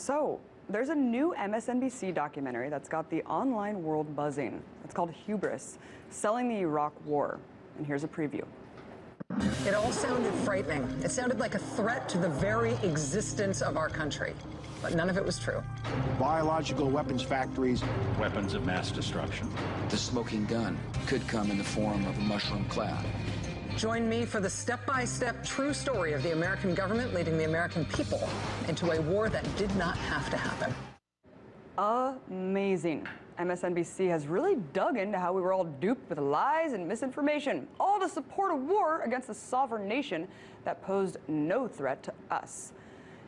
So, there's a new MSNBC documentary that's got the online world buzzing. It's called Hubris, Selling the Iraq War. And here's a preview. It all sounded frightening. It sounded like a threat to the very existence of our country. But none of it was true. Biological weapons factories. Weapons of mass destruction. The smoking gun could come in the form of a mushroom cloud. Join me for the step-by-step true story of the American government leading the American people into a war that did not have to happen. Amazing. MSNBC has really dug into how we were all duped with lies and misinformation, all to support a war against a sovereign nation that posed no threat to us.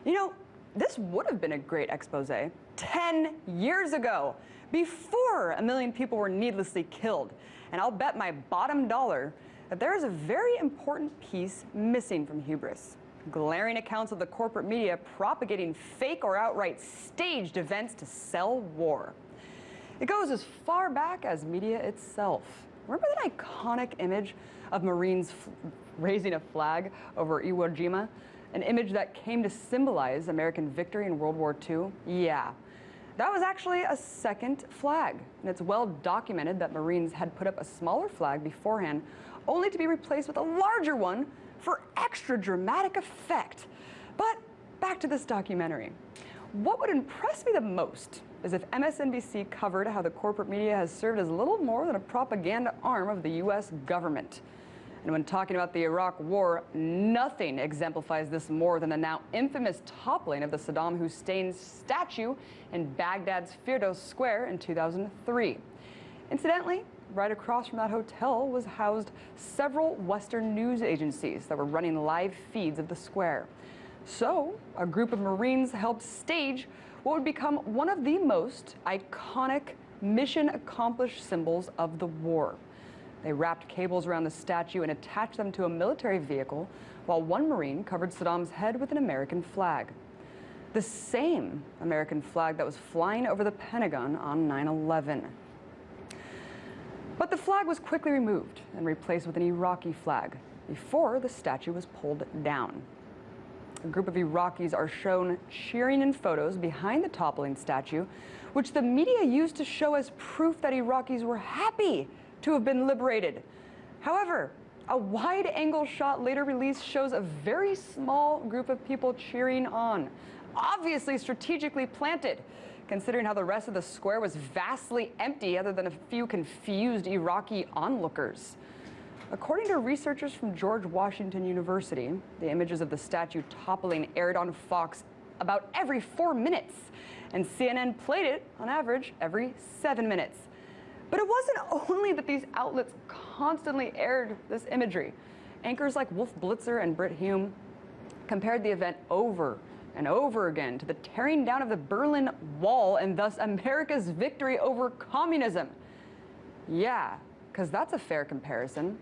You know, this would have been a great expose 10 years ago, before 1 million people were needlessly killed. And I'll bet my bottom dollar that there is a very important piece missing from Hubris. Glaring accounts of the corporate media propagating fake or outright staged events to sell war. It goes as far back as media itself. Remember that iconic image of Marines raising a flag over Iwo Jima? An image that came to symbolize American victory in World War II? Yeah. That was actually a second flag, and it's well documented that Marines had put up a smaller flag beforehand, only to be replaced with a larger one for extra dramatic effect. But back to this documentary. What would impress me the most is if MSNBC covered how the corporate media has served as little more than a propaganda arm of the US government. And when talking about the Iraq War, nothing exemplifies this more than the now infamous toppling of the Saddam Hussein statue in Baghdad's Firdos Square in 2003. Incidentally, right across from that hotel was housed several Western news agencies that were running live feeds of the square. So, a group of Marines helped stage what would become one of the most iconic mission-accomplished symbols of the war. They wrapped cables around the statue and attached them to a military vehicle, while one Marine covered Saddam's head with an American flag. The same American flag that was flying over the Pentagon on 9/11. But the flag was quickly removed and replaced with an Iraqi flag before the statue was pulled down. A group of Iraqis are shown cheering in photos behind the toppling statue, which the media used to show as proof that Iraqis were happy to have been liberated. However, a wide-angle shot later released shows a very small group of people cheering on, obviously strategically planted, considering how the rest of the square was vastly empty other than a few confused Iraqi onlookers. According to researchers from George Washington University, the images of the statue toppling aired on Fox about every 4 minutes, and CNN played it, on average, every 7 minutes. But it wasn't only that these outlets constantly aired this imagery. Anchors like Wolf Blitzer and Brit Hume compared the event over and over again to the tearing down of the Berlin Wall and thus America's victory over communism. Yeah, because that's a fair comparison.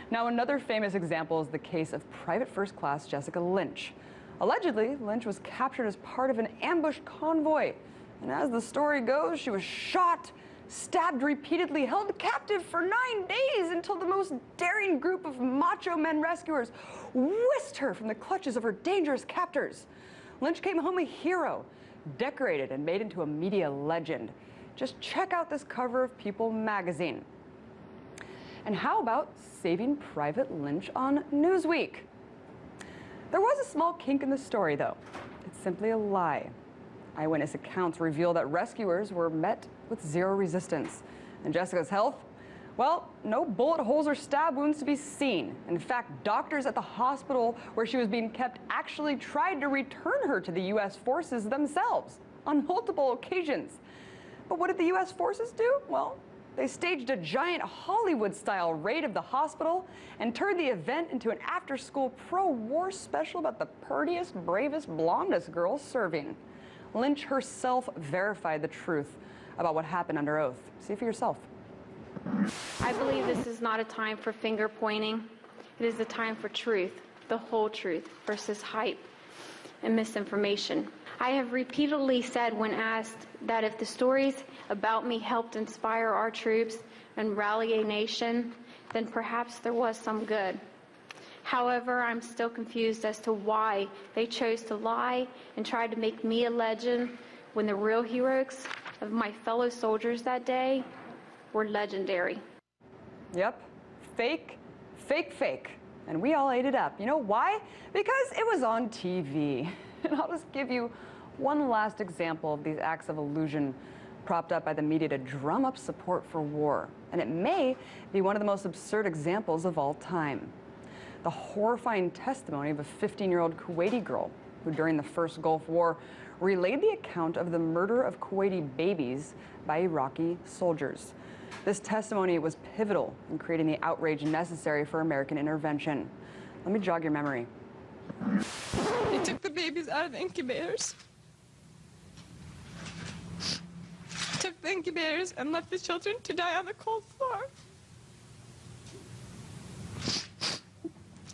Now, another famous example is the case of Private First Class Jessica Lynch. Allegedly, Lynch was captured as part of an ambush convoy. And as the story goes, she was shot, stabbed repeatedly, held captive for 9 days until the most daring group of macho men rescuers whisked her from the clutches of her dangerous captors. Lynch came home a hero, decorated and made into a media legend. Just check out this cover of People magazine. And how about saving Private Lynch on Newsweek? There was a small kink in the story, though. It's simply a lie. Eyewitness accounts reveal that rescuers were met with zero resistance. And Jessica's health? Well, no bullet holes or stab wounds to be seen. In fact, doctors at the hospital where she was being kept actually tried to return her to the U.S. forces themselves on multiple occasions. But what did the U.S. forces do? Well, they staged a giant Hollywood-style raid of the hospital and turned the event into an after-school pro-war special about the purtiest, bravest, blondest girl serving. Lynch herself verified the truth about what happened under oath. See for yourself. I believe this is not a time for finger pointing. It is a time for truth, the whole truth, versus hype and misinformation. I have repeatedly said when asked that if the stories about me helped inspire our troops and rally a nation, then perhaps there was some good. However, I'm still confused as to why they chose to lie and try to make me a legend when the real heroes of my fellow soldiers that day were legendary. Yep, fake, fake, fake. And we all ate it up. You know why? Because it was on TV. And I'll just give you one last example of these acts of illusion propped up by the media to drum up support for war. And it may be one of the most absurd examples of all time. The horrifying testimony of a 15-year-old Kuwaiti girl who during the first Gulf War relayed the account of the murder of Kuwaiti babies by Iraqi soldiers. This testimony was pivotal in creating the outrage necessary for American intervention. Let me jog your memory. They took the babies out of the incubators. Took the incubators and left the children to die on the cold floor.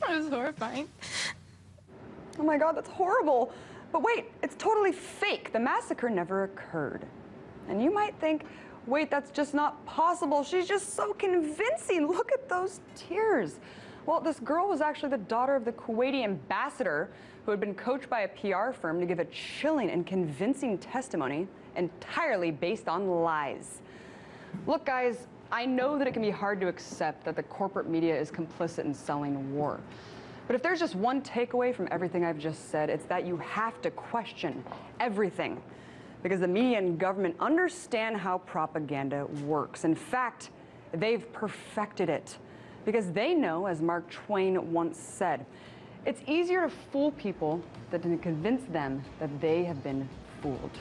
It was horrifying. Oh my God, that's horrible. But wait, it's totally fake. The massacre never occurred. And you might think, wait, that's just not possible. She's just so convincing. Look at those tears. Well, this girl was actually the daughter of the Kuwaiti ambassador who had been coached by a PR firm to give a chilling and convincing testimony entirely based on lies. Look, guys, I know that it can be hard to accept that the corporate media is complicit in selling war. But if there's just one takeaway from everything I've just said, it's that you have to question everything. Because the media and government understand how propaganda works. In fact, they've perfected it. Because they know, as Mark Twain once said, it's easier to fool people than to convince them that they have been fooled.